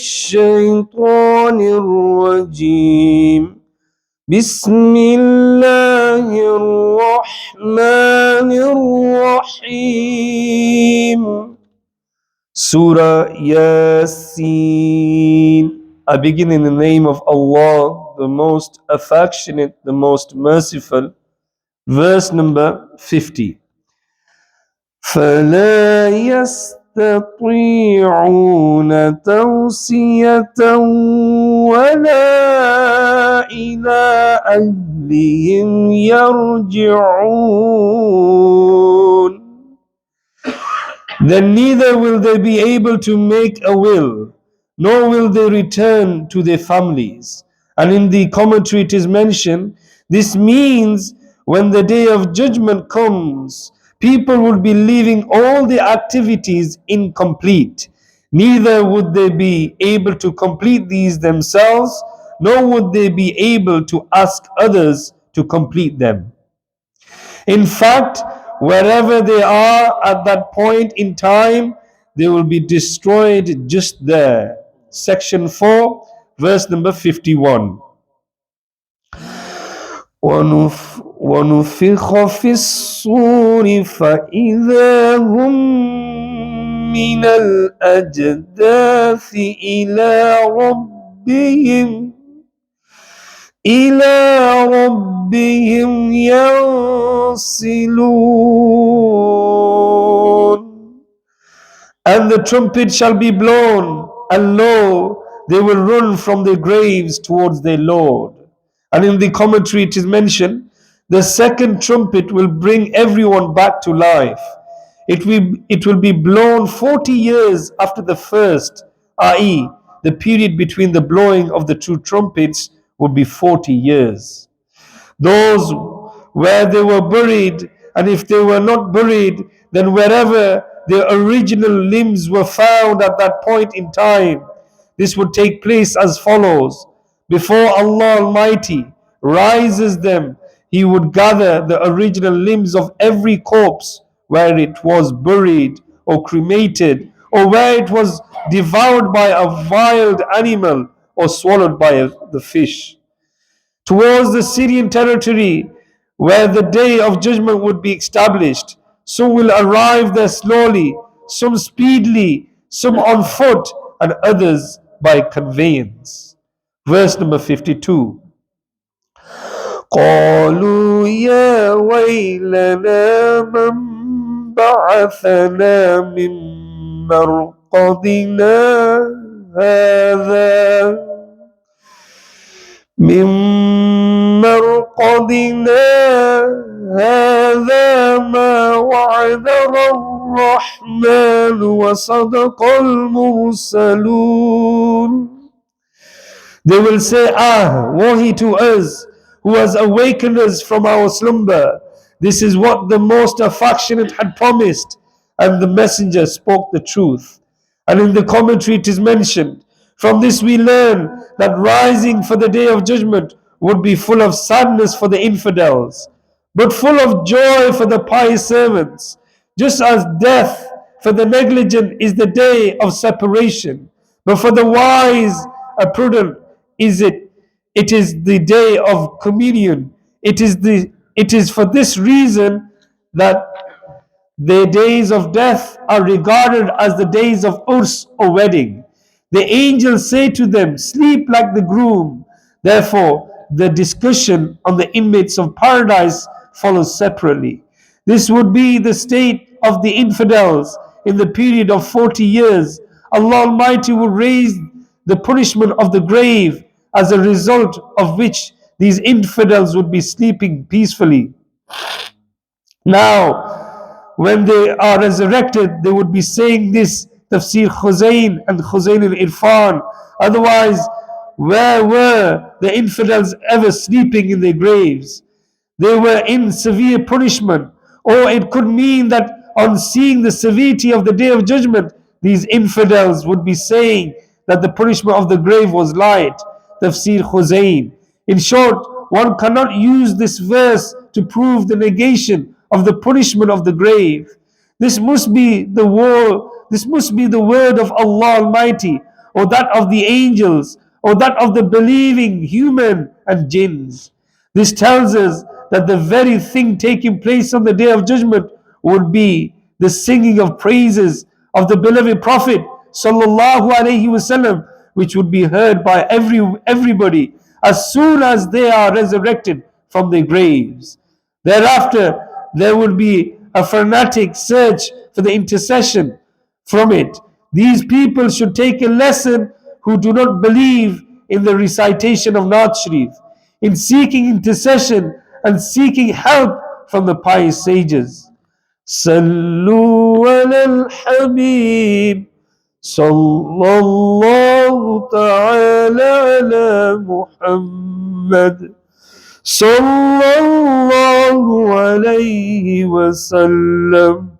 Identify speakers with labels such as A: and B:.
A: الشيطان الرجيم بسم الله الرحمن الرحيم Surah Yaseen. I begin in the name of Allah, the most affectionate, the most merciful. Verse number 50. فَلَا يَسْتَطِيعُونَ تَوْصِيَةً وَلَا إِلَىٰ أَهْلِهِمْ يَرْجِعُونَ. Then neither will they be able to make a will, nor will they return to their families. And in the commentary it is mentioned, this means when the day of judgment comes, people will be leaving all the activities incomplete. Neither would they be able to complete these themselves, nor would they be able to ask others to complete them. In fact, wherever they are at that point in time, they will be destroyed just there. Section 4, verse number 51. وَنُفِخَ فِي الصُّورِ فَإِذَا هُمْ مِنَ الْأَجْدَاثِ إلى ربهم ينسلون. And the trumpet shall be blown, and lo, they will run from their graves towards their Lord. And in the commentary it is mentioned, the second trumpet will bring everyone back to life. It will be blown 40 years after the first, i.e., the period between the blowing of the two trumpets would be 40 years. Those where they were buried, and if they were not buried, then wherever their original limbs were found at that point in time, this would take place as follows. Before Allah Almighty rises them, He would gather the original limbs of every corpse where it was buried or cremated, or where it was devoured by a wild animal or swallowed by the fish. Towards the Syrian territory, where the day of judgment would be established, some will arrive there slowly, some speedily, some on foot, and others by conveyance. Verse number 52. قالوا يا ويلنا من بعثنا من مرقدنا هذا ما وعدنا الرحمن وصدق المرسلون. They will say, woe he to us who has awakened us from our slumber. This is what the most affectionate had promised, and the messenger spoke the truth. And in the commentary it is mentioned, from this we learn that rising for the day of judgment would be full of sadness for the infidels, but full of joy for the pious servants. Just as death for the negligent is the day of separation, but for the wise and prudent it is the day of communion. It is for this reason that the days of death are regarded as the days of urs or wedding. The angels say to them, sleep like the groom. Therefore, the discussion on the inmates of paradise follows separately. This would be the state of the infidels in the period of 40 years. Allah Almighty will raise the punishment of the grave, as a result of which these infidels would be sleeping peacefully. Now, when they are resurrected, they would be saying this Tafsir Khuzayn and Khuzayn al-Irfan. Otherwise, where were the infidels ever sleeping in their graves? They were in severe punishment. Or it could mean that on seeing the severity of the day of judgment, these infidels would be saying that the punishment of the grave was light. Tafsir Khuzayn. In short, one cannot use this verse to prove the negation of the punishment of the grave. This must be the word of Allah Almighty. or that of the angels, or that of the believing human and jinns. This tells us that the very thing taking place on the day of judgment would be the singing of praises of the beloved Prophet sallallahu alaihi wasallam, which would be heard by everybody as soon as they are resurrected from their graves. Thereafter, there will be a fanatic search for the intercession from it. These people should take a lesson who do not believe in the recitation of Naat Sharif, in seeking intercession and seeking help from the pious sages. Sallu ala al-Habib sallallahu ta'ala ala Muhammad sallallahu alayhi wa sallam.